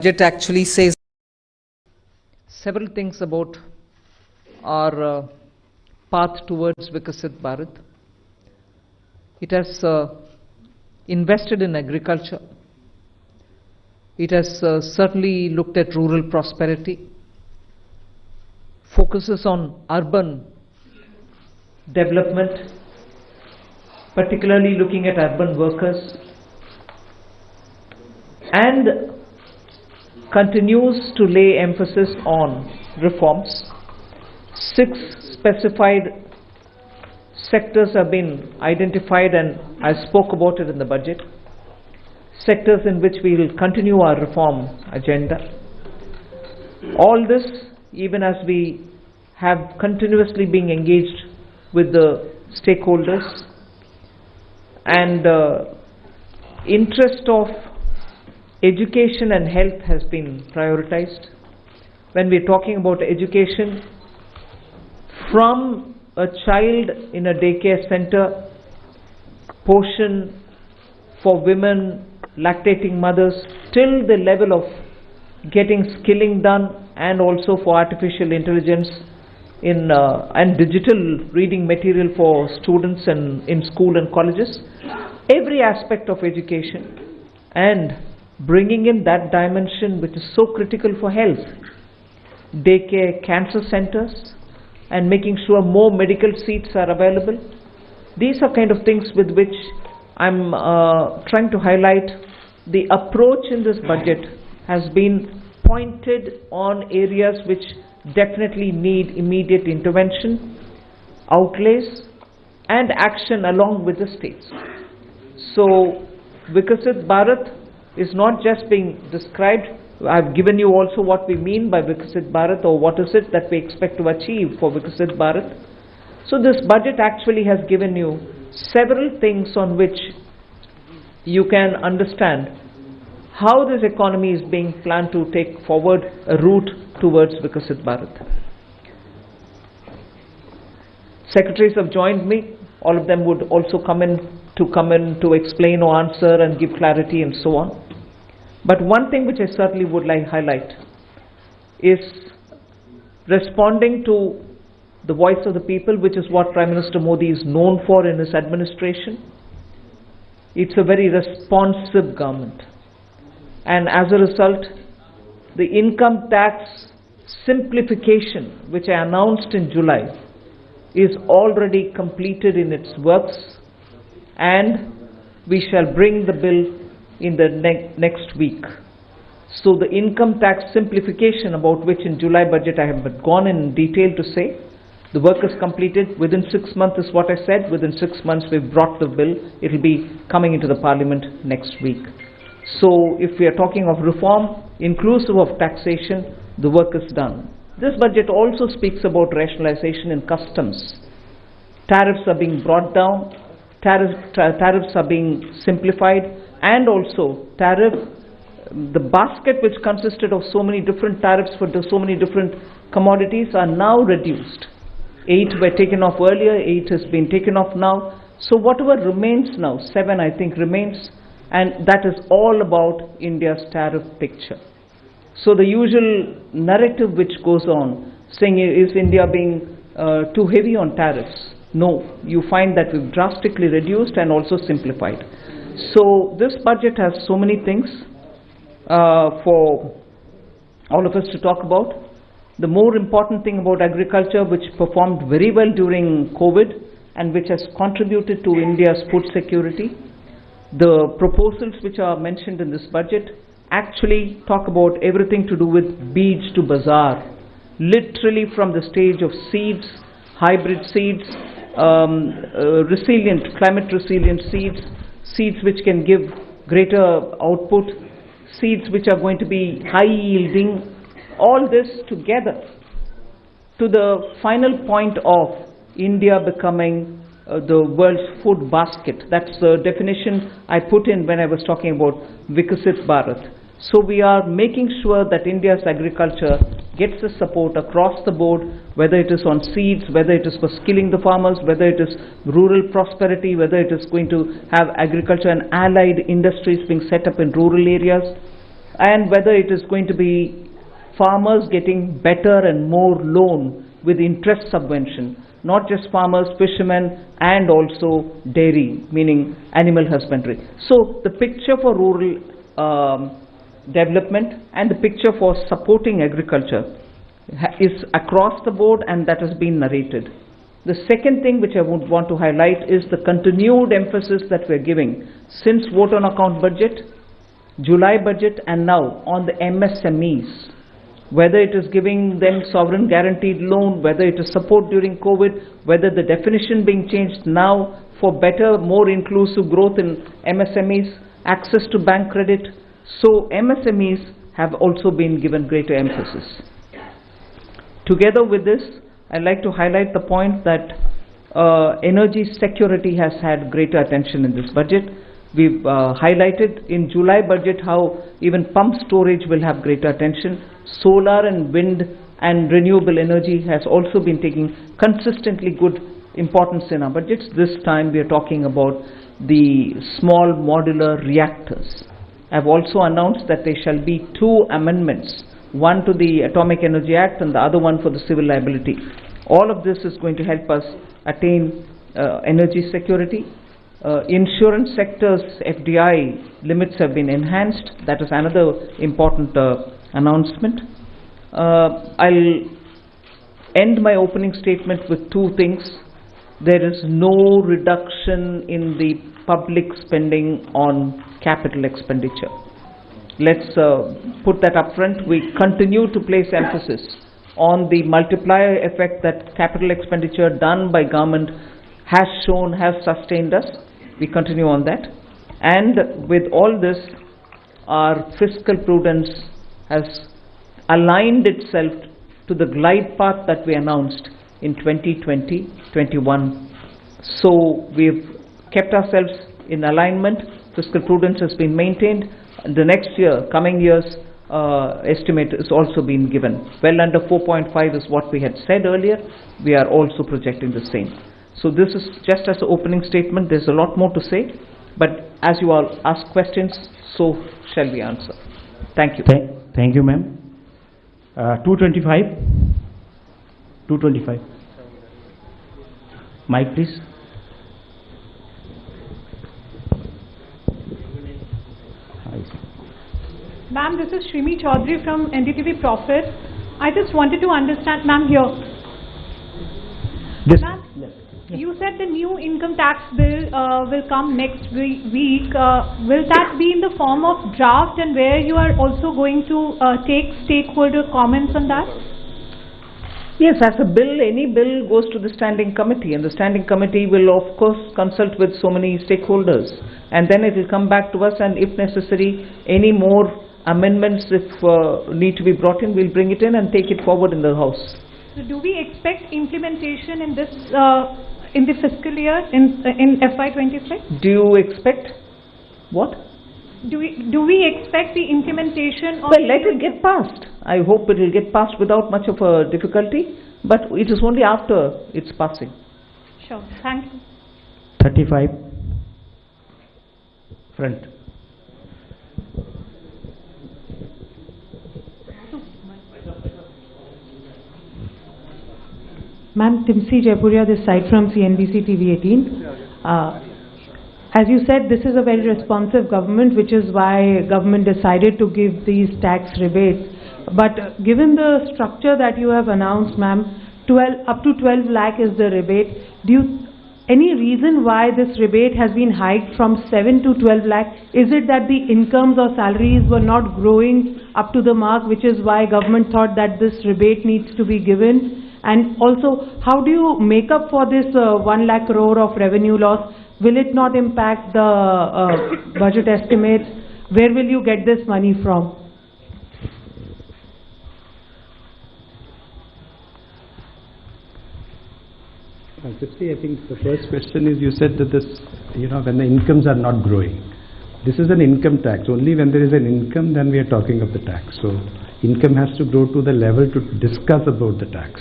Budget actually says several things about our path towards Vikasit Bharat. It has invested in agriculture. It has certainly looked at rural prosperity, focuses on urban development, particularly looking at urban workers, and continues to lay emphasis on reforms. 6 specified sectors have been identified, and I spoke about it in the budget. Sectors in which we will continue our reform agenda. All this, even as we have continuously been engaged with the stakeholders, and interest of education and health has been prioritized. When we're talking about education, from a child in a daycare center, portion for women, lactating mothers, till the level of getting skilling done, and also for artificial intelligence and digital reading material for students and in school and colleges. Every aspect of education, and bringing in that dimension which is so critical for health, daycare, cancer centers, and making sure more medical seats are available. These are kind of things with which I'm trying to highlight. The approach in this budget has been pointed on areas which definitely need immediate intervention, outlays, and action along with the states. So Vikasit Bharat is not just being described. I've given you also what we mean by Vikasit Bharat, or what is it that we expect to achieve for Vikasit Bharat. So this budget actually has given you several things on which you can understand how this economy is being planned to take forward a route towards Vikasit Bharat. Secretaries have joined me. All of them would also come in to explain or answer and give clarity and so on. But one thing which I certainly would like to highlight is responding to the voice of the people, which is what Prime Minister Modi is known for in his administration. It's a very responsive government, and as a result, the income tax simplification, which I announced in July, is already completed in its works, and we shall bring the bill in the next week. So the income tax simplification, about which in July budget I have gone in detail to say, the work is completed within 6 months is what I said. Within 6 months we've brought the bill. It will be coming into the parliament next week. So if we are talking of reform inclusive of taxation, the work is done. This budget also speaks about rationalization in customs. Tariffs are being brought down, tariffs are being simplified, and also the basket which consisted of so many different tariffs for so many different commodities are now reduced. 8 were taken off earlier, 8 has been taken off now. So whatever remains now, 7 I think remains, and that is all about India's tariff picture. So the usual narrative which goes on, saying is India being too heavy on tariffs? No, you find that we've drastically reduced and also simplified. So this budget has so many things for all of us to talk about. The more important thing about agriculture, which performed very well during COVID and which has contributed to India's food security, the proposals which are mentioned in this budget actually talk about everything to do with beej to bazaar, literally from the stage of seeds, hybrid seeds, climate resilient seeds, seeds which can give greater output, seeds which are going to be high yielding, all this together to the final point of India becoming the world's food basket. That's the definition I put in when I was talking about Vikasit Bharat. So we are making sure that India's agriculture gets the support across the board, whether it is on seeds, whether it is for skilling the farmers, whether it is rural prosperity, whether it is going to have agriculture and allied industries being set up in rural areas, and whether it is going to be farmers getting better and more loan with interest subvention, not just farmers, fishermen, and also dairy, meaning animal husbandry. So the picture for rural development and the picture for supporting agriculture is across the board, and that has been narrated. The second thing which I would want to highlight is the continued emphasis that we're giving since vote on account budget, July budget, and now on the MSMEs. Whether it is giving them sovereign guaranteed loan, whether it is support during COVID, whether the definition being changed now for better, more inclusive growth in MSMEs, access to bank credit. So MSMEs have also been given greater emphasis. Together with this, I'd like to highlight the point that energy security has had greater attention in this budget. We've highlighted in July budget how even pump storage will have greater attention. Solar and wind and renewable energy has also been taking consistently good importance in our budgets. This time we are talking about the small modular reactors. I've also announced that there shall be 2 amendments, one to the Atomic Energy Act and the other one for the civil liability. All of this is going to help us attain energy security. Insurance sector's FDI limits have been enhanced. That is another important announcement. I'll end my opening statement with 2 things. There is no reduction in the public spending on capital expenditure. Let's put that up front. We continue to place emphasis on the multiplier effect that capital expenditure done by government has shown, has sustained us. We continue on that. And with all this, our fiscal prudence has aligned itself to the glide path that we announced in 2020-21. So we've kept ourselves in alignment. Fiscal prudence has been maintained. The next year, coming years, estimate is also been given. Well under 4.5 is what we had said earlier. We are also projecting the same. So this is just as an opening statement. There's a lot more to say, but as you all ask questions, so shall we answer. Thank you. Thank you, ma'am. 225. 225. Mic, please. Ma'am, this is Shrimi Chaudhary from NDTV Profit. I just wanted to understand, ma'am, here. Ma'am, you said the new income tax bill will come next week. Will that be in the form of draft, and where you are also going to take stakeholder comments on that? Yes, as a bill, any bill goes to the standing committee, and the standing committee will of course consult with so many stakeholders, and then it will come back to us, and if necessary, any more amendments if need to be brought in, we'll bring it in and take it forward in the House. So do we expect implementation in this in the fiscal year in FY26? Do you expect what? Do we expect the implementation of? Well, let it get passed. I hope it will get passed without much of a difficulty, but it is only after it's passing. Sure. Thank you. 35. Front. Ma'am, Timsi Jaipuria, this side from CNBC TV 18. As you said, this is a very responsive government, which is why government decided to give these tax rebates. But given the structure that you have announced, ma'am, up to 12 lakh is the rebate. Any reason why this rebate has been hiked from 7 to 12 lakh? Is it that the incomes or salaries were not growing up to the mark, which is why government thought that this rebate needs to be given? And also, how do you make up for this 1 lakh crore of revenue loss? Will it not impact the budget estimates? Where will you get this money from? Firstly, I think the first question is, you said that this, when the incomes are not growing. This is an income tax. Only when there is an income, then we are talking of the tax. So income has to grow to the level to discuss about the tax.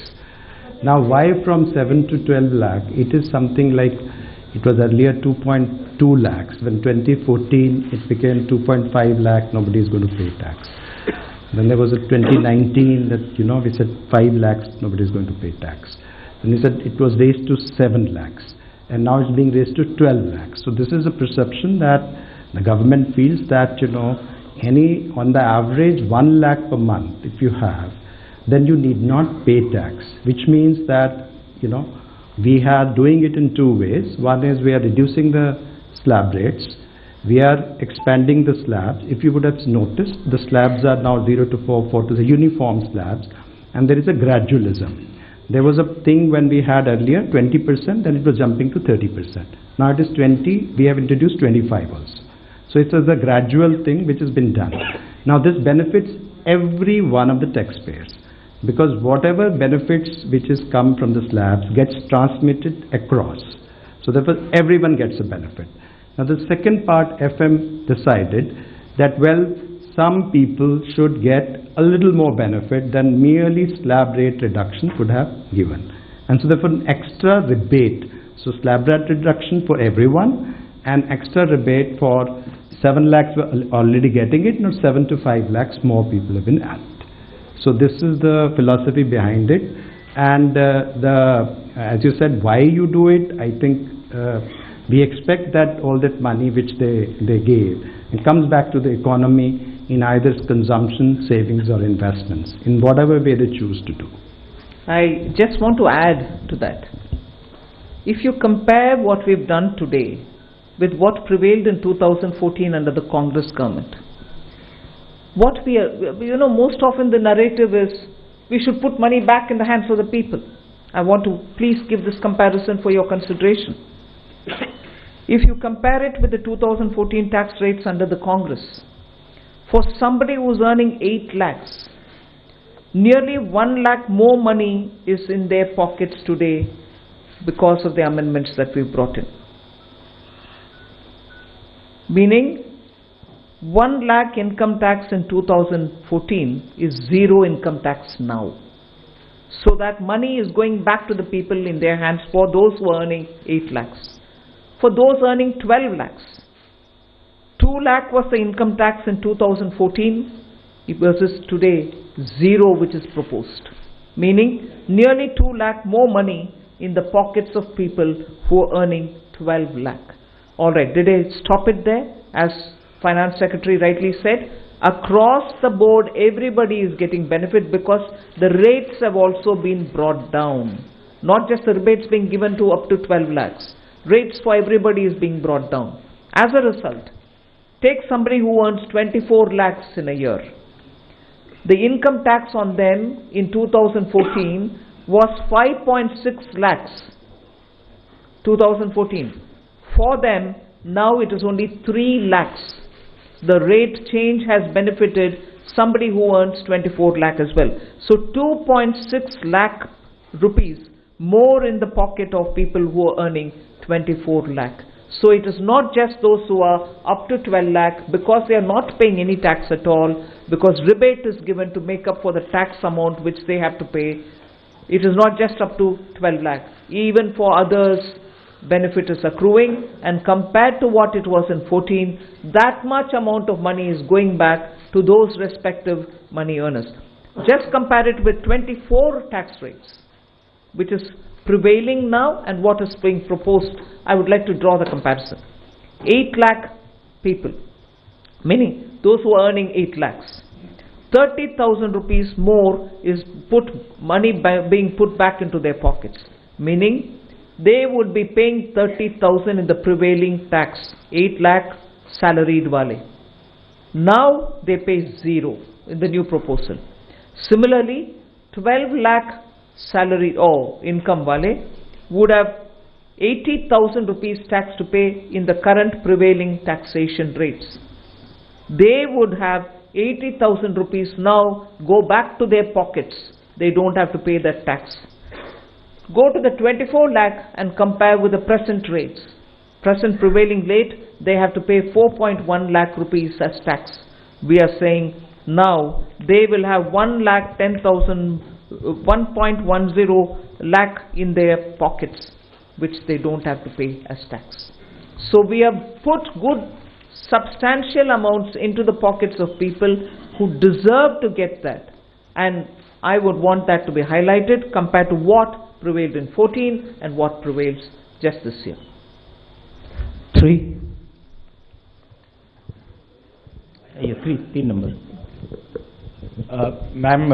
Now, why from 7 to 12 lakh? It is something like, It was earlier 2.2 lakhs. When 2014 it became 2.5 lakh, nobody is going to pay tax. Then there was a 2019 that, we said 5 lakhs, nobody is going to pay tax. And we said it was raised to 7 lakhs. And now it's being raised to 12 lakhs. So this is a perception that the government feels that, on the average 1 lakh per month, if you have, then you need not pay tax, which means that, we are doing it in two ways. One is we are reducing the slab rates. We are expanding the slabs. If you would have noticed, the slabs are now 0 to 4, 4 to the uniform slabs, and there is a gradualism. There was a thing when we had earlier 20%, then it was jumping to 30%. Now it is 20, we have introduced 25 also. So it's a gradual thing which has been done. Now this benefits every one of the taxpayers, because whatever benefits which has come from the slabs gets transmitted across. So therefore everyone gets a benefit. Now the second part, FM decided that, some people should get a little more benefit than merely slab rate reduction could have given. And so therefore an extra rebate, so slab rate reduction for everyone and extra rebate for 7 lakhs were already getting it, now 7 to 5 lakhs more people have been added. So this is the philosophy behind it. And as you said, why you do it, I think we expect that all that money which they gave, it comes back to the economy in either consumption, savings or investments, in whatever way they choose to do. I just want to add to that. If you compare what we've done today with what prevailed in 2014 under the Congress government, what we are, most often the narrative is we should put money back in the hands of the people. I want to please give this comparison for your consideration. If you compare it with the 2014 tax rates under the Congress, for somebody who's earning 8 lakhs, nearly 1 lakh more money is in their pockets today because of the amendments that we brought in. Meaning, 1 lakh income tax in 2014 is 0 income tax now. So that money is going back to the people in their hands for those who are earning 8 lakhs. For those earning 12 lakhs, 2 lakh was the income tax in 2014 versus today 0 which is proposed. Meaning nearly 2 lakh more money in the pockets of people who are earning 12 lakh. Alright, did I stop it there? As Finance Secretary rightly said, across the board everybody is getting benefit because the rates have also been brought down. Not just the rebates being given to up to 12 lakhs. Rates for everybody is being brought down. As a result, take somebody who earns 24 lakhs in a year. The income tax on them in 2014 was 5.6 lakhs. 2014. For them, now it is only 3 lakhs. The rate change has benefited somebody who earns 24 lakh as well. So 2.6 lakh rupees more in the pocket of people who are earning 24 lakh. So it is not just those who are up to 12 lakh because they are not paying any tax at all, because rebate is given to make up for the tax amount which they have to pay. It is not just up to 12 lakh. Even for others, benefit is accruing, and compared to what it was in 14, that much amount of money is going back to those respective money earners. Just compare it with 24 tax rates, which is prevailing now, and what is being proposed. I would like to draw the comparison. 8 lakh people, meaning those who are earning 8 lakhs. 30,000 rupees more is being put back into their pockets, meaning they would be paying 30,000 in the prevailing tax, 8 lakh salaried wale. Now they pay 0 in the new proposal. Similarly, 12 lakh salary or income wale would have 80,000 rupees tax to pay in the current prevailing taxation rates. They would have 80,000 rupees now go back to their pockets. They don't have to pay that tax. Go to the 24 lakh and compare with the present rates. Present prevailing rate, they have to pay 4.1 lakh rupees as tax. We are saying now they will have 1,10,000, 1.10 lakh in their pockets. which they don't have to pay as tax. So we have put good substantial amounts into the pockets of people who deserve to get that, and I would want that to be highlighted compared to what prevailed in 14 and what prevails just this year. 3. Yeah, 3 number. Ma'am,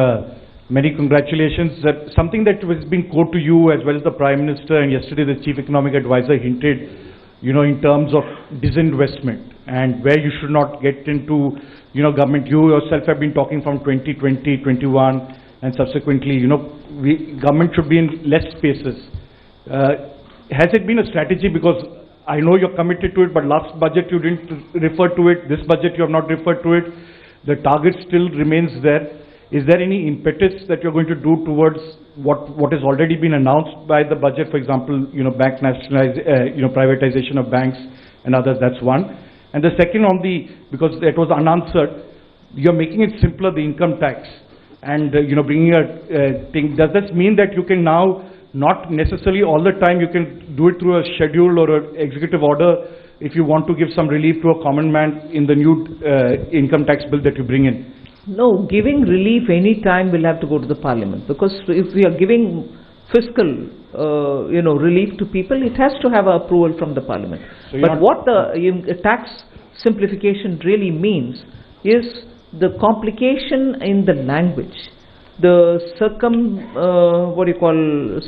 many congratulations. Something that has been quoted to you as well as the Prime Minister, and yesterday the Chief Economic Advisor hinted, in terms of disinvestment and where you should not get into, government. You yourself have been talking from 2020, 21, and subsequently, government should be in less spaces. Has it been a strategy? Because I know you're committed to it, but last budget you didn't refer to it. This budget you have not referred to it. The target still remains there. Is there any impetus that you're going to do towards what has already been announced by the budget? For example, bank privatization of banks and others. That's one. And the second, because it was unanswered, you're making it simpler, the income tax, and bringing a thing. Does this mean that you can now not necessarily all the time you can do it through a schedule or an executive order if you want to give some relief to a common man in the new income tax bill that you bring in? No, giving relief any time will have to go to the Parliament, because if we are giving fiscal relief to people, it has to have approval from the Parliament. So but what the tax simplification really means is the complication in the language, the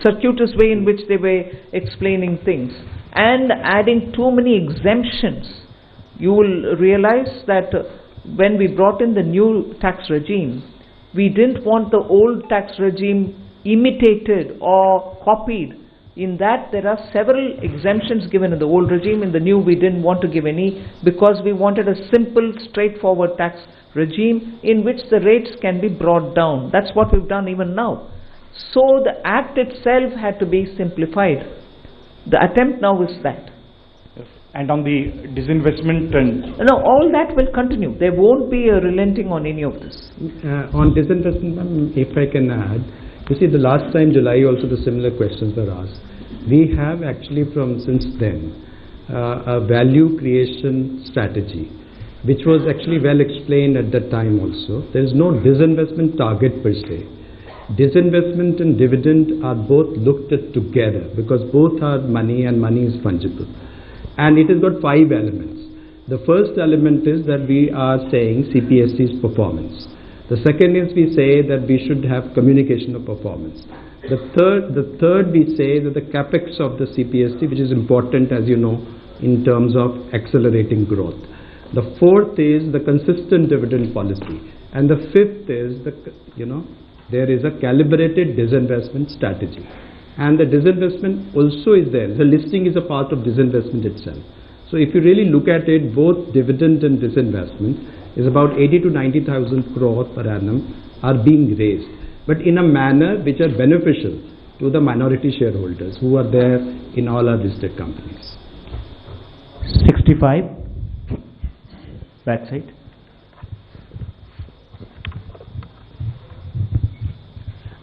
circuitous way in which they were explaining things, and adding too many exemptions. You will realize that when we brought in the new tax regime, we didn't want the old tax regime imitated or copied. In that, there are several exemptions given in the old regime. In the new, we didn't want to give any, because we wanted a simple, straightforward tax regime in which the rates can be brought down. That's what we've done even now. So the act itself had to be simplified. The attempt now is that. And on the disinvestment and... No, all that will continue. There won't be a relenting on any of this. On disinvestment, if I can add, you see, the last time, July, also the similar questions were asked. We have actually since then, a value creation strategy, which was actually well explained at that time also. There is no disinvestment target per se. Disinvestment and dividend are both looked at together, because both are money and money is fungible. And it has got 5 elements. The first element is that we are saying CPSC's performance. The second is we say that we should have communication of performance. The third we say that the capex of the CPSC, which is important, as you know, in terms of accelerating growth. The fourth is the consistent dividend policy. And the fifth is there is a calibrated disinvestment strategy. And the disinvestment also is there. The listing is a part of disinvestment itself. So if you really look at it, both dividend and disinvestment is about 80 to 90,000 crore per annum are being raised, but in a manner which are beneficial to the minority shareholders who are there in all our listed companies. 65, back side.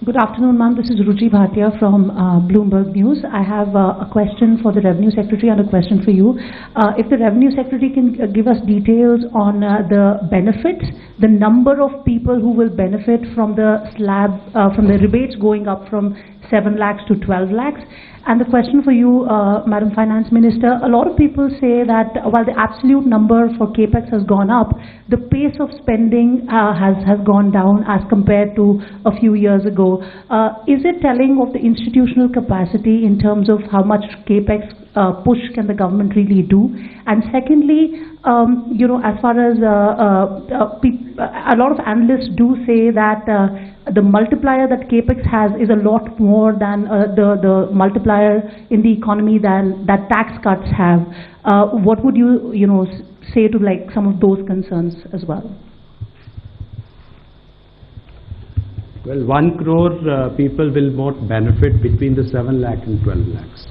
Good afternoon, ma'am. This is Ruchi Bhatia from Bloomberg News. I have a question for the Revenue Secretary and a question for you. If the Revenue Secretary can give us details on the benefits, the number of people who will benefit from the from the rebates going up from 7 lakhs to 12 lakhs. And the question for you, Madam Finance Minister, a lot of people say that while the absolute number for CAPEX has gone up, the pace of spending has gone down as compared to a few years ago. Is it telling of the institutional capacity in terms of how much CAPEX push can the government really do? And secondly, as far as a lot of analysts do say that the multiplier that CAPEX has is a lot more than the multiplier in the economy than that tax cuts have. What would you say to some of those concerns as well? Well, 1 crore people will not benefit between the 7 lakh and 12 lakhs.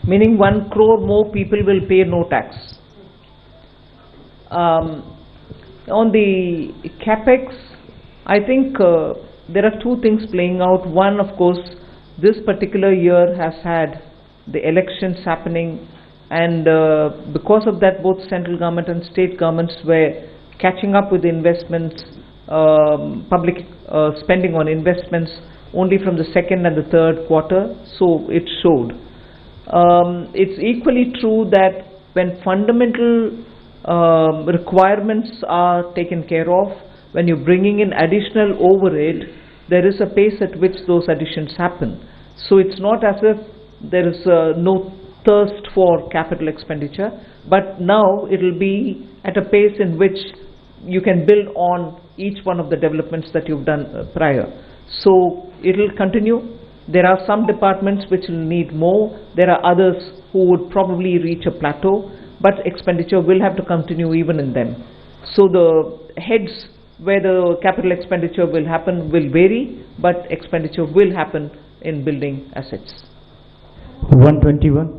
Meaning 1 crore more people will pay no tax. On the CAPEX, I think there are two things playing out. One, of course, this particular year has had the elections happening, and because of that both central government and state governments were catching up with investments, public spending on investments only from the second and the third quarter, so it showed. It's equally true that when fundamental requirements are taken care of, when you're bringing in additional overhead, there is a pace at which those additions happen. So it's not as if there is no thirst for capital expenditure, but now it will be at a pace in which you can build on each one of the developments that you've done prior. So it will continue. There are some departments which will need more. There are others who would probably reach a plateau, but expenditure will have to continue even in them. So the heads where the capital expenditure will happen will vary, but expenditure will happen in building assets. 121.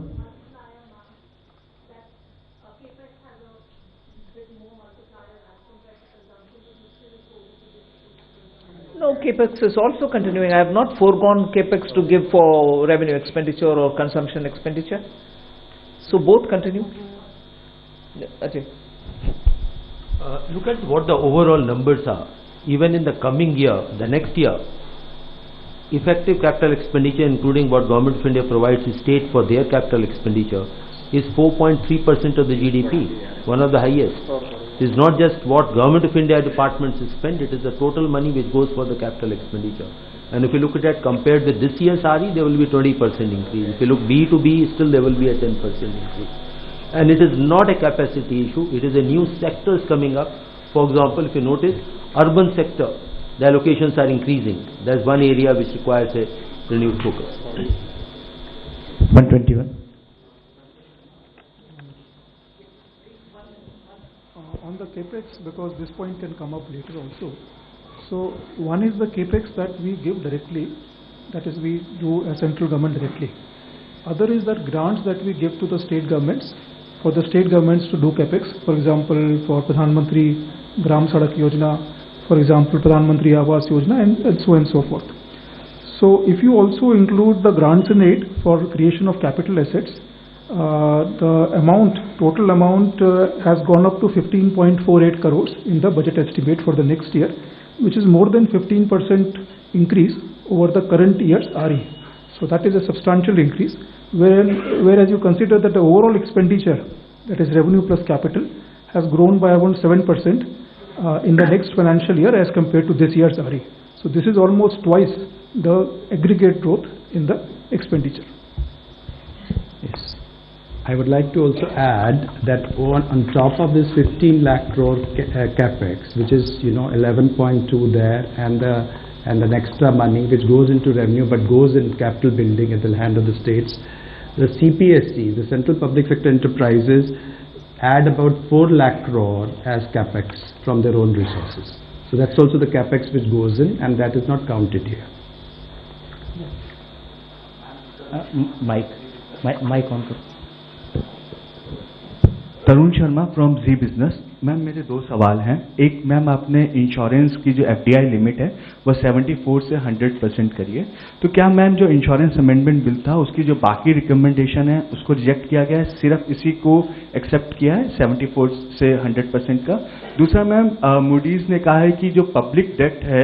No, capex is also continuing. I have not foregone capex to give for revenue expenditure or consumption expenditure. So both continue. Yeah, Ajay. Look at what the overall numbers are. Even in the coming year, the next year, effective capital expenditure, including what Government of India provides to state for their capital expenditure, is 4.3% of the GDP, one of the highest. It is not just what Government of India departments spend, it is the total money which goes for the capital expenditure. And if you look at that compared with this year's RE, there will be 20% increase. If you look B to B, still there will be a 10% increase. And it is not a capacity issue, it is a new sectors coming up. For example, if you notice, urban sector, the allocations are increasing. That's one area which requires a renewed focus. 121. On the capex, because this point can come up later also. So one is the capex that we give directly, that is we do a central government directly. Other is that grants that we give to the state governments, for the state governments to do capex. For example, for Pradhan Mantri Gram Sadak Yojana, for example Pradhan Mantri Awas Yojana, and so on and so forth. So if you also include the grants in aid for creation of capital assets, the amount, total amount has gone up to 15.48 crores in the budget estimate for the next year, which is more than 15% increase over the current year's RE. So that is a substantial increase, whereas you consider that the overall expenditure, that is revenue plus capital, has grown by around 7% in the next financial year as compared to this year's RE. So this is almost twice the aggregate growth in the expenditure. Yes. I would like to also add that on top of this 15 lakh crore capex, which is 11.2 there, and the extra money which goes into revenue but goes in capital building at the hand of the states, the CPSE, the Central Public Sector Enterprises, add about 4 lakh crore as capex from their own resources. So that's also the capex which goes in, and that is not counted here. Mic on करो. Tarun Sharma from Zee Business. Ma'am मेरे दो सवाल हैं. एक, ma'am आपने insurance की जो FDI limit है वो 74 से 100% करिए. तो क्या मैम जो इंश्योरेंस अमेंडमेंट बिल था उसकी जो बाकी रिकमेंडेशन है उसको रिजेक्ट किया गया है, सिर्फ इसी को एक्सेप्ट किया है 74 से 100% का? दूसरा मैम, मूडीज ने कहा है कि जो पब्लिक डेट है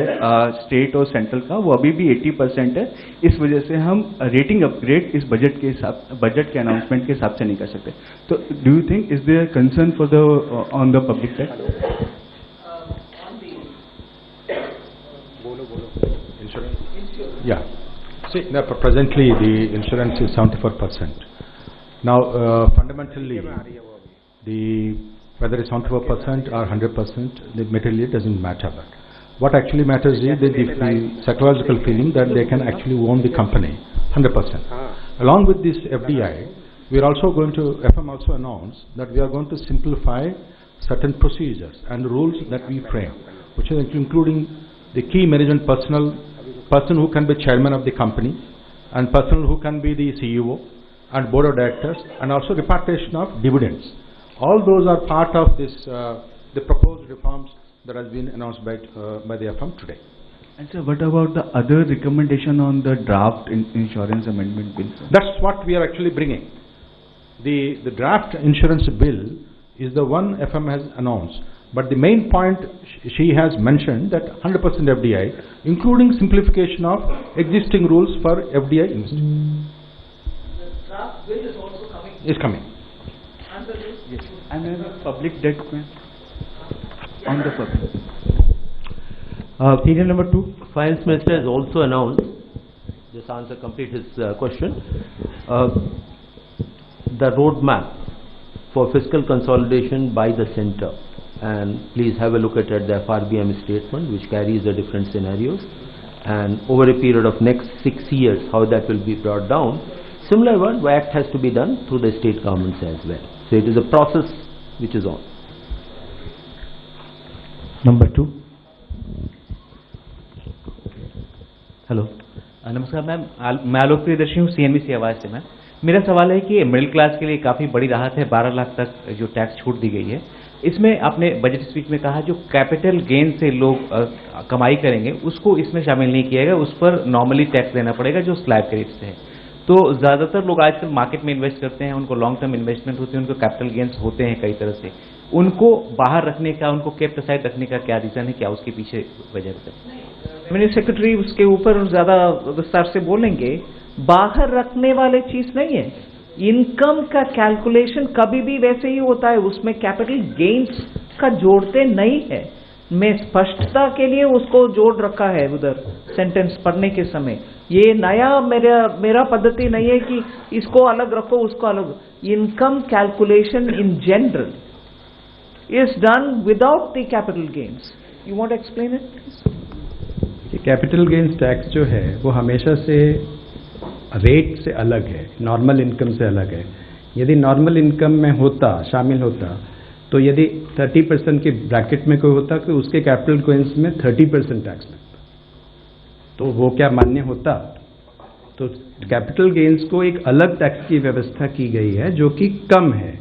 स्टेट और सेंट्रल का वो अभी भी 80% है, इस वजह से हम रेटिंग अपग्रेड इस बजट के अनाउंसमेंट के हिसाब से नहीं कर सकते. तो do you think is there concern for the on the public debt? Insurance. Yeah. See, now, presently the insurance is 74%. Now, fundamentally, whether it's 74% or 100%, the materially doesn't matter. What actually matters is the psychological feeling that they can actually own the company 100%. Along with this FDI, we are also going to, FM also announced that we are going to simplify certain procedures and rules that we frame, which is including the key management person who can be chairman of the company, and person who can be the CEO and board of directors, and also repatriation of dividends. All those are part of this the proposed reforms that has been announced by the FM today. And sir, what about the other recommendation on the draft insurance amendment bill? Sir? That's what we are actually bringing. The draft insurance bill is the one FM has announced. But the main point she has mentioned that 100% FDI, including simplification of existing rules for FDI industry. The draft bill is also coming. Is coming. Answer this? Yes. And then the public debt on the public. Serial number 2. Finance Minister has also announced, this answer complete his question, the roadmap for fiscal consolidation by the centre. And please have a look at the FRBM statement, which carries the different scenarios, and over a period of next 6 years how that will be brought down. Similar one, act has to be done through the state governments as well. So it is a process which is on. Number 2. Hello नमस्कार ma'am, मैं आलोक प्रियदर्शी हूँ CNBC आवाज़ से। Ma'am मेरा सवाल है कि middle class के लिए काफ़ी बड़ी राहत है, 12 लाख तक जो टैक्स छूट दी गई है। इसमें आपने बजट स्पीच में कहा जो कैपिटल गेन से लोग कमाई करेंगे उसको इसमें शामिल नहीं किया गया, उस पर नॉर्मली टैक्स देना पड़ेगा जो स्लैब के रेट से है। तो ज़्यादातर लोग आजकल मार्केट में इन्वेस्ट करते हैं, उनको लॉन्ग टर्म इन्वेस्टमेंट होती है, उनको कैपिटल गेन्स होते हैं कई तरह से, उनको बाहर रखने का, उनको केप्ट असाइड रखने का क्या रीज़न है, क्या उसके पीछे वजह है? मिनिस्टर सेक्रेटरी उसके ऊपर ज़्यादा विस्तार से बोलेंगे। बाहर रखने वाले चीज़ नहीं है, इनकम का कैलकुलेशन कभी भी वैसे ही होता है, उसमें कैपिटल गेन्स का जोड़ते नहीं है। मैं स्पष्टता के लिए उसको जोड़ रखा है उधर सेंटेंस पढ़ने के समय। ये नया मेरा पद्धति नहीं है कि इसको अलग रखो उसको अलग। Income calculation in general is done without the capital gains. You want to explain it please? Capital gains tax जो है वो हमेशा से रेट से अलग है, नॉर्मल इनकम से अलग है। यदि नॉर्मल इनकम में होता, शामिल होता, तो यदि 30% के ब्रैकेट में कोई होता कि उसके कैपिटल गेन्स में 30% टैक्स लगता, तो वो क्या मान्य होता? तो कैपिटल गेन्स को एक अलग टैक्स की व्यवस्था की गई है जो कि कम है।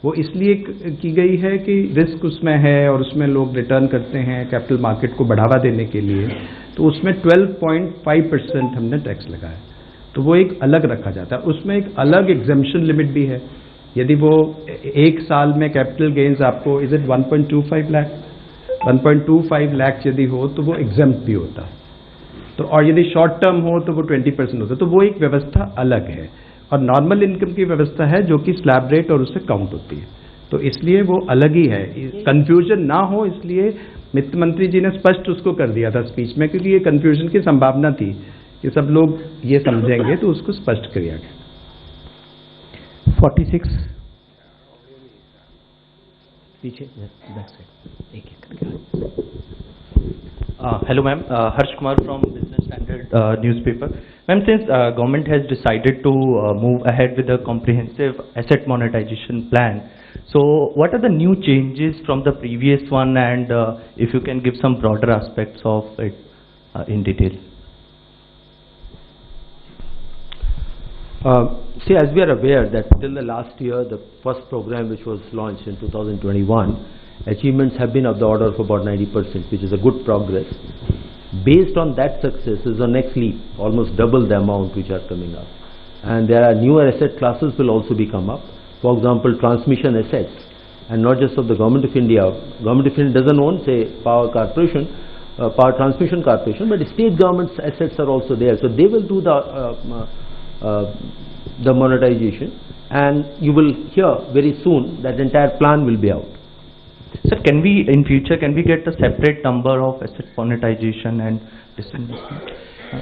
वो इसलिए की गई है कि रिस्क उसमें है और उसमें लोग रिटर्न करते हैं कैपिटल मार्केट को बढ़ावा देने के लिए, तो उसमें 12.5% हमने टैक्स लगाया। तो वो एक अलग रखा जाता है, उसमें एक अलग एग्जेम्पशन लिमिट भी है। यदि वो एक साल में कैपिटल गेन्स आपको इज इट 1.25 लाख 1.25 लाख यदि हो तो वो एग्जेम्प्ट भी होता है। तो और यदि शॉर्ट टर्म हो तो वो 20% होता है। तो वो एक व्यवस्था अलग है और नॉर्मल इनकम की व्यवस्था है जो कि स्लैब रेट और उससे काउंट होती है। तो इसलिए वो अलग ही है, कंफ्यूजन ना हो इसलिए वित्त मंत्री जी ने स्पष्ट उसको कर दिया था स्पीच में, क्योंकि ये कंफ्यूजन की संभावना थी कि सब लोग ये समझेंगे, तो उसको स्पष्ट किया गया। 46 पीछे बैक साइड एक hello ma'am, Harsh Kumar from Business Standard newspaper. Ma'am, since government has decided to move ahead with a comprehensive asset monetization plan, so what are the new changes from the previous one, and if you can give some broader aspects of it in detail? See, as we are aware that till the last year, the first program which was launched in 2021, achievements have been of the order of about 90%, which is a good progress. Based on that success is the next leap, almost double the amount which are coming up. And there are newer asset classes will also be come up. For example, transmission assets, and not just of the Government of India. Government of India doesn't own, say, power corporation, power transmission corporation, but state government's assets are also there. So they will do the monetization, and you will hear very soon that entire plan will be out. Sir, can we, in future, can we get a separate number of asset monetization and disinvestment?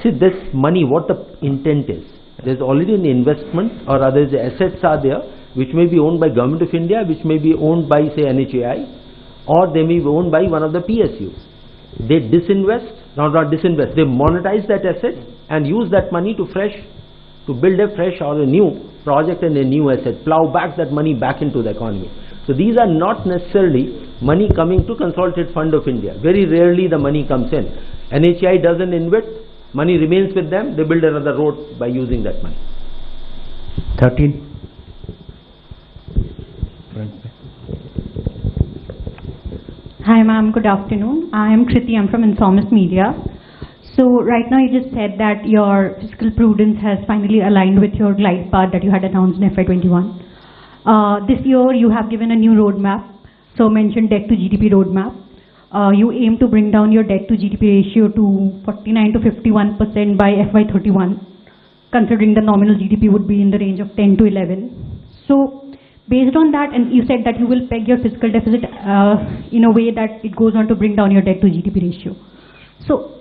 See, this money, what the intent is, there's already an investment or other the assets are there, which may be owned by Government of India, which may be owned by, say, NHAI, or they may be owned by one of the PSUs. They disinvest, not disinvest, they monetize that asset and use that money to build a fresh or a new project and a new asset, plow back that money back into the economy. So these are not necessarily money coming to Consolidated Fund of India. Very rarely the money comes in. NHAI doesn't invest, money remains with them, they build another road by using that money. 13. Hi ma'am, good afternoon. I am Kriti, I'm from Informist Media. So right now you just said that your fiscal prudence has finally aligned with your glide path that you had announced in FY21. This year you have given a new roadmap, so mentioned debt to GDP roadmap. You aim to bring down your debt to GDP ratio to 49 to 51% by FY31, considering the nominal GDP would be in the range of 10 to 11. So based on that, and you said that you will peg your fiscal deficit in a way that it goes on to bring down your debt to GDP ratio. So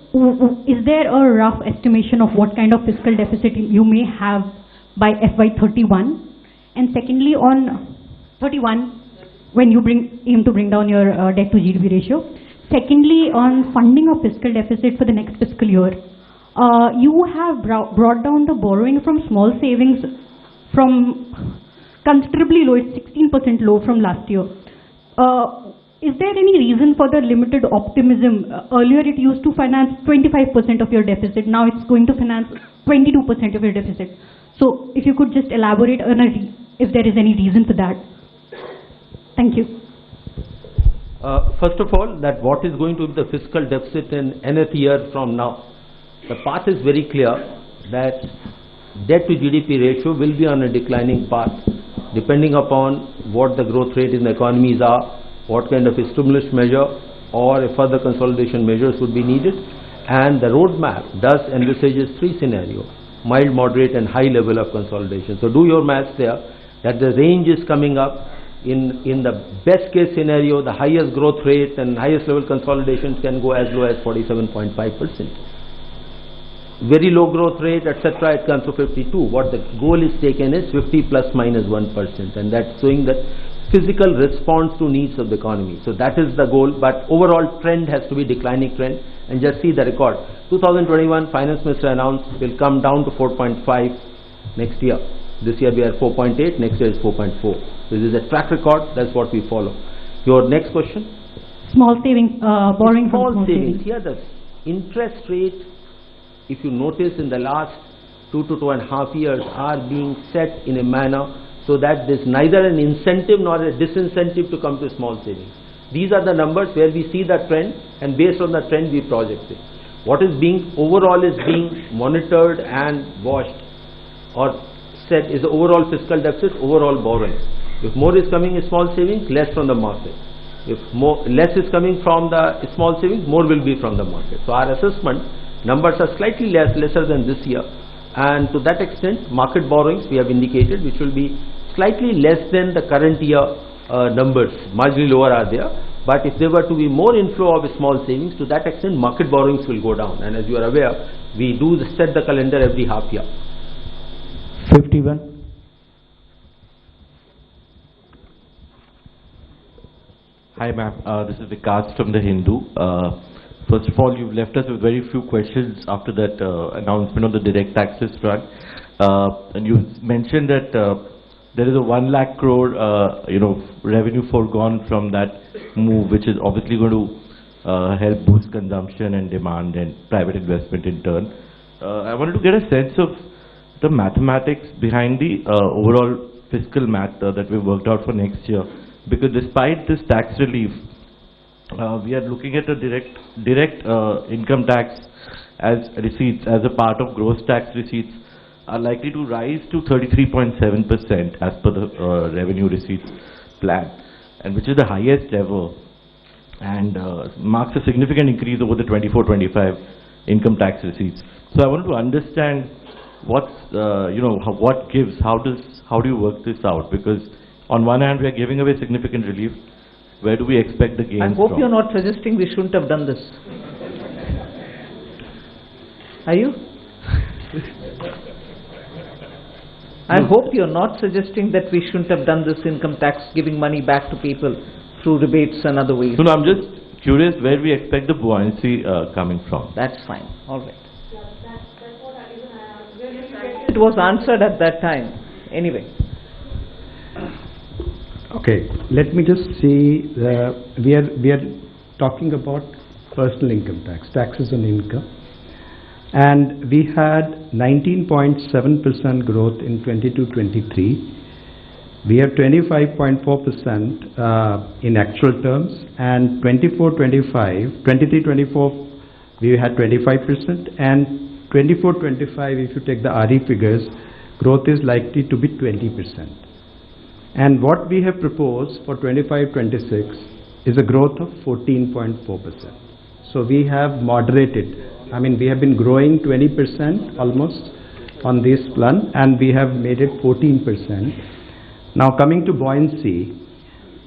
is there a rough estimation of what kind of fiscal deficit you may have by FY31? And secondly, on 31, when you aim to bring down your debt to GDP ratio. Secondly, on funding of fiscal deficit for the next fiscal year, you have brought down the borrowing from small savings from considerably low, it's 16% low from last year. Is there any reason for the limited optimism? Earlier it used to finance 25% of your deficit, now it's going to finance 22% of your deficit. So if you could just elaborate on if there is any reason for that. Thank you. First of all, that what is going to be the fiscal deficit in nth year from now? The path is very clear that debt to GDP ratio will be on a declining path depending upon what the growth rate in the economies are, what kind of a stimulus measure or a further consolidation measures would be needed, and the roadmap does envisages three scenarios: mild, moderate and high level of consolidation. So do your maths there, that the range is coming up. In the best case scenario, the highest growth rate and highest level consolidation can go as low as 47.5%. Very low growth rate, etc., it comes to 52. What the goal is taken is 50 plus minus 1%, and that's showing that physical response to needs of the economy. So that is the goal, but overall trend has to be declining trend. And just see the record. 2021 Finance Minister announced will come down to 4.5 next year. This year we are 4.8, next year is 4.4. This is a track record, that's what we follow. Your next question? Small savings, borrowing from small savings. Here the interest rate, if you notice in the last 2 to 2.5 years, are being set in a manner so that there is neither an incentive nor a disincentive to come to small savings. These are the numbers where we see the trend, and based on the trend we project it. What is being overall is being monitored and watched or set is the overall fiscal deficit, overall borrowing. If more is coming in small savings, less from the market. If less is coming from the small savings, more will be from the market. So our assessment numbers are slightly lesser than this year, and to that extent market borrowings we have indicated, which will be slightly less than the current year numbers, marginally lower are there. But if there were to be more inflow of small savings, to that extent market borrowings will go down. And as you are aware, we do set the calendar every half year. 51. Hi ma'am, this is Vikas from the Hindu. First of all, you've left us with very few questions after that announcement on the direct taxes front. And you mentioned that there is a 1 lakh crore revenue foregone from that move, which is obviously going to help boost consumption and demand and private investment in turn. I wanted to get a sense of the mathematics behind the overall fiscal math that we've worked out for next year, because despite this tax relief, we are looking at a direct income tax as receipts as a part of gross tax receipts are likely to rise to 33.7% as per the revenue receipts plan, and which is the highest ever, and marks a significant increase over the 24-25 income tax receipts. So I wanted to understand what's what gives, how do you work this out? Because on one hand we are giving away significant relief. Where do we expect the gains from? I hope you're not suggesting we shouldn't have done this. Are you? I hope you're not suggesting that we shouldn't have done this income tax, giving money back to people through rebates and other ways. No, I'm just curious where we expect the buoyancy coming from. That's fine. All right. It was answered at that time. Anyway. Okay, let me just see, we are talking about personal income tax, taxes on income, and we had 19.7% growth in 22-23. We have 25.4% in actual terms, and 23-24 we had 25%, and 24-25, if you take the RE figures, growth is likely to be 20%. And what we have proposed for 25-26 is a growth of 14.4%. So we have moderated. I mean, we have been growing 20% almost on this plan, and we have made it 14%. Now coming to buoyancy,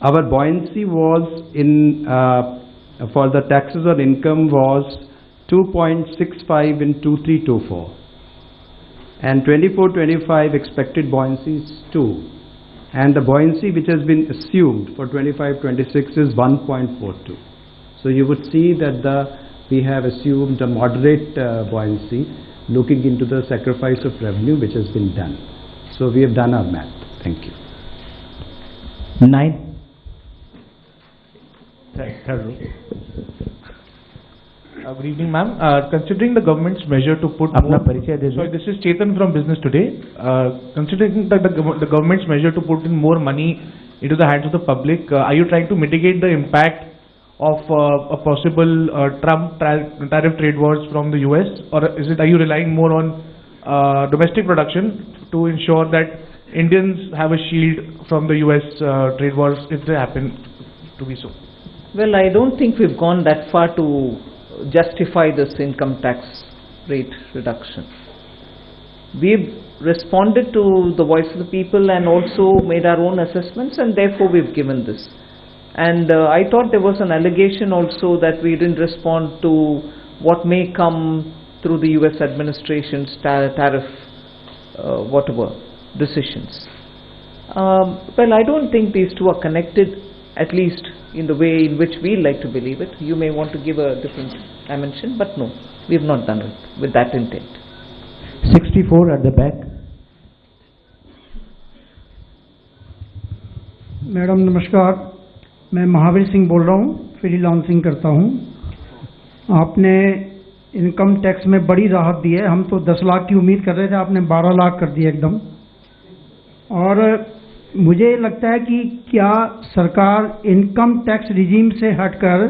our buoyancy was in for the taxes on income was 2.65 in 23-24, and 24-25 expected buoyancy is 2, and the buoyancy which has been assumed for 25-26 is 1.42. So you would see that we have assumed a moderate buoyancy, looking into the sacrifice of revenue which has been done. So we have done our math. Thank you. 9. Good evening, ma'am. Considering the government's measure to put Apna more, परिचय दीजिए. sorry, this is Chetan from Business Today. Considering that the government's measure to put in more money into the hands of the public, are you trying to mitigate the impact of a possible Trump tariff trade wars from the US, or are you relying more on domestic production to ensure that Indians have a shield from the US trade wars if they happen to be so? Well, I don't think we've gone that far to justify this income tax rate reduction. We've responded to the voice of the people and also made our own assessments, and therefore we've given this. And I thought there was an allegation also that we didn't respond to what may come through the US administration's tariff whatever decisions. Well, I don't think these two are connected, at least in the way in which we like to believe it. You may want to give a different dimension, but no, we have not done it with that intent. 64 at the back. Madam नमस्कार, मैं महावीर सिंह बोल रहा हूँ, freelancing करता हूँ। आपने income tax में बड़ी राहत दी है, हम तो 10 लाख की उम्मीद कर रहे थे, आपने 12 लाख कर दिया एकदम। और मुझे लगता है कि क्या सरकार इनकम टैक्स रिजीम से हटकर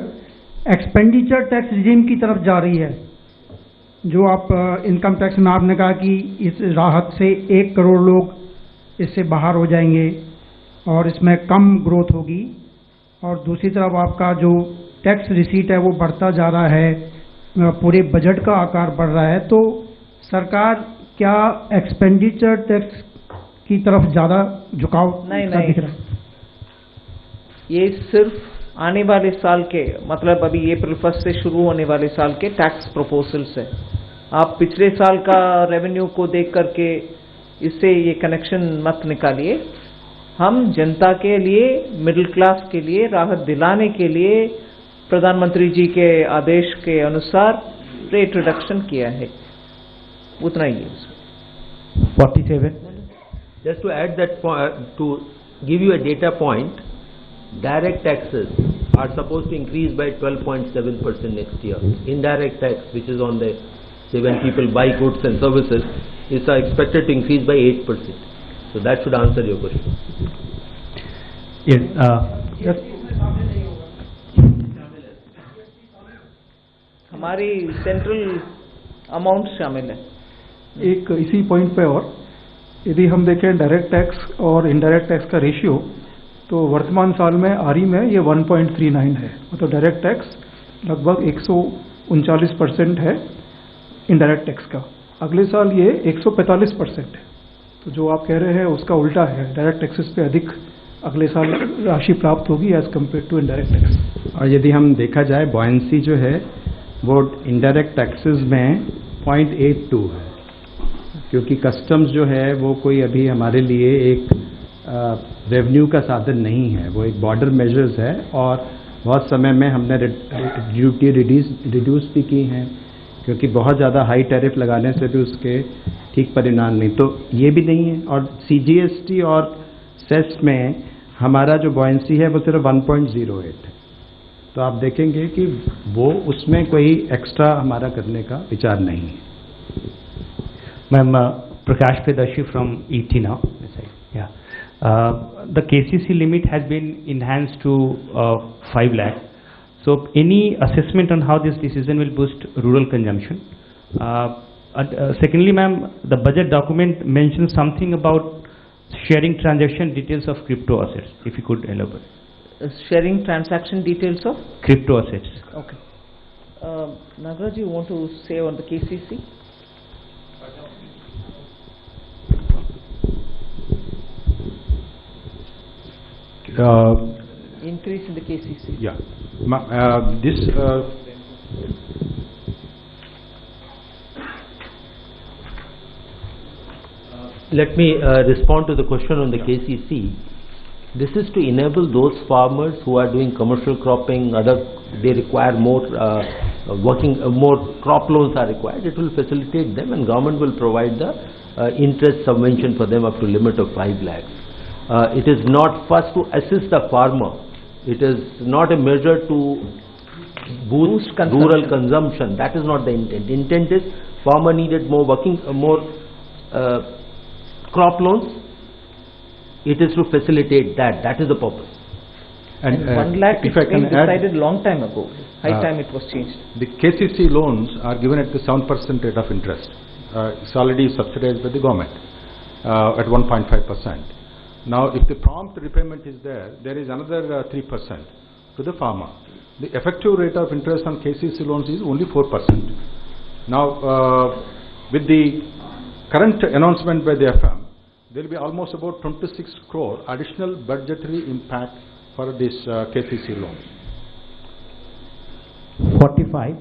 एक्सपेंडिचर टैक्स रिजीम की तरफ जा रही है? जो आप इनकम टैक्स में आपने कहा कि इस राहत से 1 करोड़ लोग इससे बाहर हो जाएंगे और इसमें कम ग्रोथ होगी, और दूसरी तरफ आपका जो टैक्स रिसीट है वो बढ़ता जा रहा है, पूरे बजट का आकार बढ़ रहा है, तो सरकार क्या एक्सपेंडिचर टैक्स की तरफ ज़्यादा झुकाव दिख रहा है? ये सिर्फ आने वाले साल के, मतलब अभी अप्रैल 1 से शुरू होने वाले साल के टैक्स प्रोपोजल्स है। आप पिछले साल का रेवेन्यू को देख करके इससे ये कनेक्शन मत निकालिए। हम जनता के लिए, मिडिल क्लास के लिए राहत दिलाने के लिए प्रधानमंत्री जी के आदेश के अनुसार रेट रिडक्शन किया है, उतना ही है। 47. Just to add that point, to give you a data point, direct taxes are supposed to increase by 12.7% next year. Indirect tax, which is on the, say when people buy goods and services, is expected to increase by 8%. So that should answer your question. Yes. हमारी central amount शामिल है। एक इसी point पे और यदि हम देखें डायरेक्ट टैक्स और इनडायरेक्ट टैक्स का रेशियो, तो वर्तमान साल में आरई में ये 1.39 है, मतलब डायरेक्ट टैक्स लगभग 139% है इनडायरेक्ट टैक्स का। अगले साल ये 145% है। तो जो आप कह रहे हैं उसका उल्टा है, डायरेक्ट टैक्सेस पे अधिक अगले साल राशि प्राप्त होगी as compare to indirect tax. और यदि हम देखा जाए बॉयंसी जो है वो इनडायरेक्ट टैक्सेस में 0.82 है, क्योंकि कस्टम्स जो है वो कोई अभी हमारे लिए एक रेवेन्यू का साधन नहीं है, वो एक बॉर्डर मेजर्स है, और बहुत समय में हमने ड्यूटी रिड्यूस भी की हैं, क्योंकि बहुत ज़्यादा हाई टैरिफ लगाने से भी उसके ठीक परिणाम नहीं, तो ये भी नहीं है। और CGST और सेस में हमारा जो बॉयंसी है वो सिर्फ 1.08 है, तो आप देखेंगे कि वो उसमें कोई एक्स्ट्रा हमारा करने का विचार नहीं है। Ma'am, Prakash Predashi from ET now. Yeah. The KCC limit has been enhanced to 5 lakh. So any assessment on how this decision will boost rural consumption? Secondly, ma'am, the budget document mentions something about sharing transaction details of crypto assets. If you could elaborate. Sharing transaction details of? Crypto assets. Okay. Nagaraj, you want to say on the KCC? Increase in the KCC. Yeah. Let me respond to the question on the KCC. This is to enable those farmers who are doing commercial cropping, they require more more crop loans are required. It will facilitate them, and government will provide the interest subvention for them up to limit of 5 lakhs. It is not first to assist the farmer. It is not a measure to boost rural consumption. That is not the intent. Intent is farmer needed more crop loans. It is to facilitate that. That is the purpose. And 1 lakh is decided long time ago. High time it was changed. The KCC loans are given at the 7% rate of interest. It's already subsidized by the government at 1.5%. Now, if the prompt repayment is there, there is another 3% to the farmer. The effective rate of interest on KCC loans is only 4%. Now, with the current announcement by the FM, there will be almost about 26 crore additional budgetary impact for this KCC loans. 45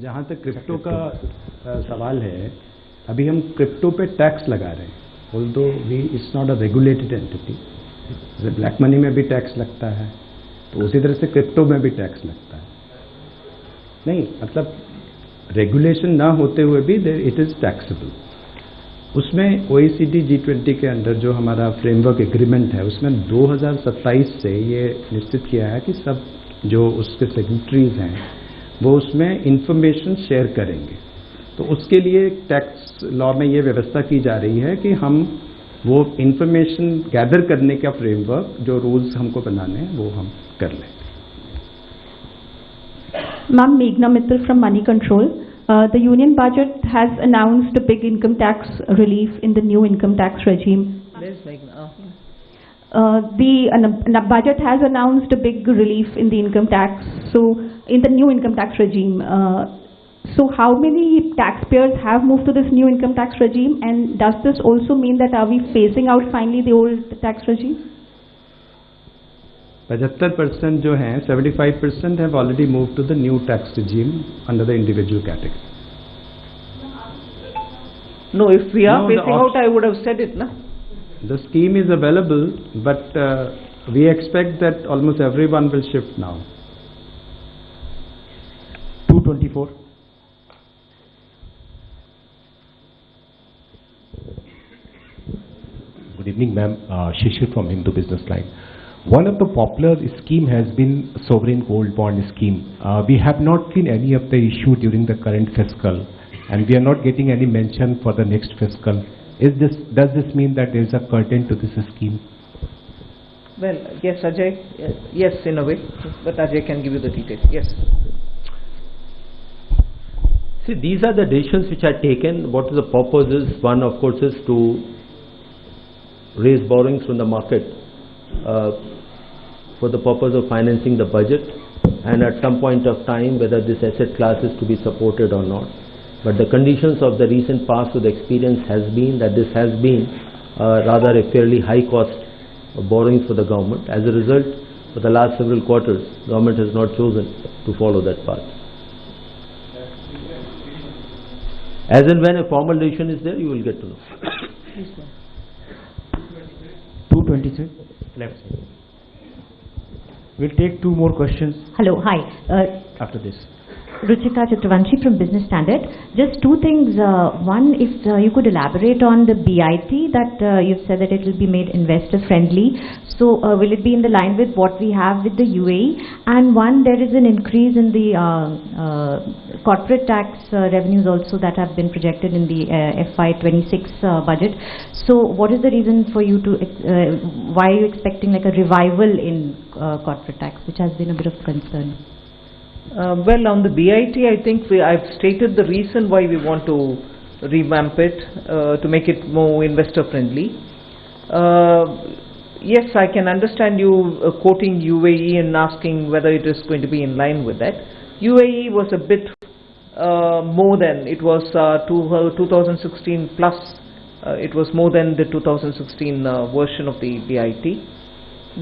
जहाँ तक crypto का सवाल है, अभी हम crypto पे tax लगा रहे हैं, although it's not a regulated entity. जैसे ब्लैक मनी में भी टैक्स लगता है, तो उसी तरह से क्रिप्टो में भी टैक्स लगता है. नहीं, मतलब रेगुलेशन ना होते हुए भी इट इज़ टैक्सेबल. उसमें OECD G20 के अंदर जो हमारा फ्रेमवर्क एग्रीमेंट है, उसमें 2027 से ये निश्चित किया है कि सब जो उसके सेक्रेटरीज हैं वो उसमें इंफॉर्मेशन शेयर करेंगे. तो उसके लिए टैक्स लॉ में ये व्यवस्था की जा रही है कि हम वो इंफॉर्मेशन गैदर करने का फ्रेमवर्क, जो रूल्स हमको बनाने हैं, वो हम कर लें. Ma'am, Meghna Mittal from Money Control. The union budget has announced a big income tax relief in the new income tax regime. Where's Meghna? The budget has announced a big relief in the income tax. So, in the new income tax regime, so how many taxpayers have moved to this new income tax regime, and does this also mean that are we phasing out finally the old tax regime? 75% जो हैं, 75% have already moved to the new tax regime under the individual category. No, if we are phasing out, I would have said it, na? The scheme is available, but we expect that almost everyone will shift now. 224. Good evening, ma'am. Shishir from Hindu Business Line. One of the popular scheme has been sovereign gold bond scheme. We have not seen any of the issue during the current fiscal, and we are not getting any mention for the next fiscal. Does this mean that there is a curtain to this scheme? Well, yes, Ajay. Yes, in a way, but Ajay can give you the details. Yes. See, these are the decisions which are taken. What is the purpose is, one of course is to raise borrowings from the market for the purpose of financing the budget, and at some point of time whether this asset class is to be supported or not. But the conditions of the recent past with experience has been that this has been rather a fairly high cost of borrowings for the government. As a result, for the last several quarters, government has not chosen to follow that path. As and when a formal decision is there, you will get to know. 226. Left side. We'll take 2 more questions. Hello, hi. After this. Ruchika Chakravanshi from Business Standard. Just two things. One, if you could elaborate on the BIT that you've said that it will be made investor friendly. So will it be in the line with what we have with the UAE? And one, there is an increase in the corporate tax revenues also that have been projected in the FY26 budget. So what is the reason for you to, why are you expecting like a revival in corporate tax, which has been a bit of concern? Well, on the BIT, I think I've stated the reason why we want to revamp it, to make it more investor friendly. Yes, I can understand you quoting UAE and asking whether it is going to be in line with that. UAE was a bit more than, it was 2016 plus, it was more than the 2016 version of the BIT.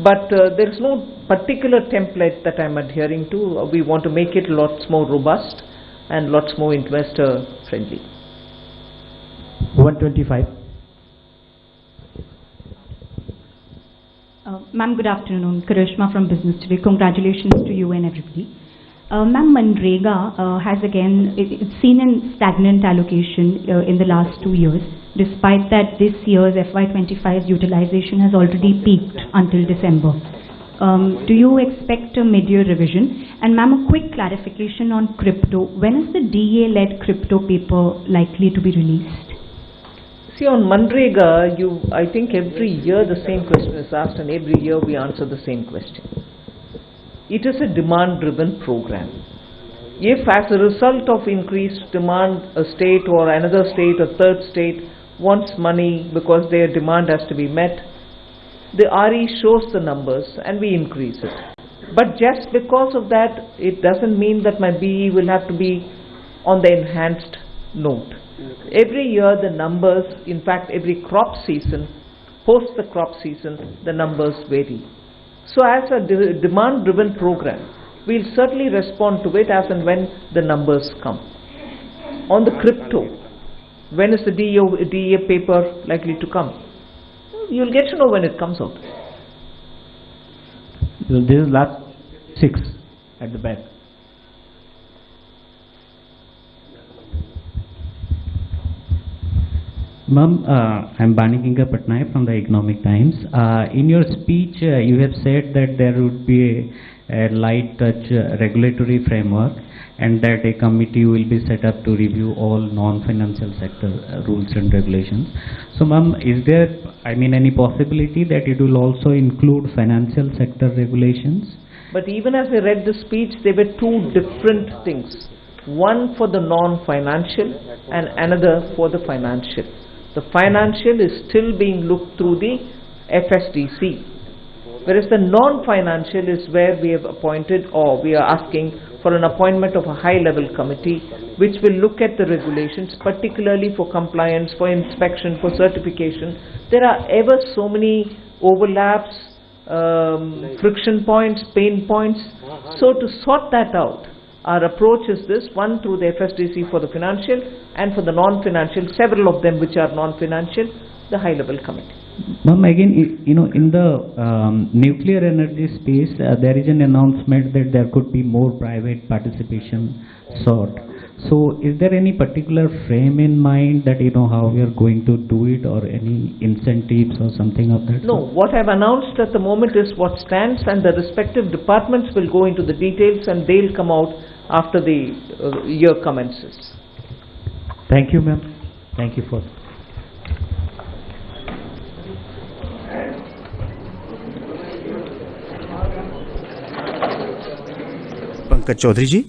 But there is no particular template that I'm adhering to. We want to make it lots more robust and lots more investor friendly. 125. Ma'am, good afternoon. Karishma from Business Today. Congratulations to you and everybody. Ma'am, Manrega has again, it's seen in stagnant allocation in the last 2 years, despite that this year's FY25 utilization has already peaked until December. Do you expect a mid-year revision? And ma'am, a quick clarification on crypto. When is the DA-led crypto paper likely to be released? See, on Manrega, I think every year the same question is asked and every year we answer the same question. It is a demand-driven program. If as a result of increased demand, a state or another state, a third state wants money because their demand has to be met, the RE shows the numbers and we increase it. But just because of that, it doesn't mean that my BE will have to be on the enhanced note. Every year the numbers, in fact every crop season, post the crop season, the numbers vary. So as a demand-driven program, we'll certainly respond to it as and when the numbers come. On the crypto, when is the DA paper likely to come? You'll get to know when it comes out. This is last 6 at the back. Ma'am, I'm Banikinga Patnaik from the Economic Times. In your speech, you have said that there would be a light touch regulatory framework and that a committee will be set up to review all non-financial sector rules and regulations. So ma'am, is there, any possibility that it will also include financial sector regulations? But even as I read the speech, there were two different things. One for the non-financial and another for the financial. The financial is still being looked through the FSDC, whereas the non-financial is where we have appointed or we are asking for an appointment of a high-level committee which will look at the regulations, particularly for compliance, for inspection, for certification. There are ever so many overlaps, friction points, pain points. So to sort that out, our approach is this: one through the FSDC for the financial, and for the non-financial, several of them which are non-financial, the high-level committee. Ma'am, again, in the nuclear energy space, there is an announcement that there could be more private participation sought. So, is there any particular frame in mind that how we are going to do it, or any incentives or something of that? No, what I've announced at the moment is what stands, and the respective departments will go into the details and they'll come out after the year commences. Thank you, ma'am. Thank you for. Pankaj Chaudhary ji.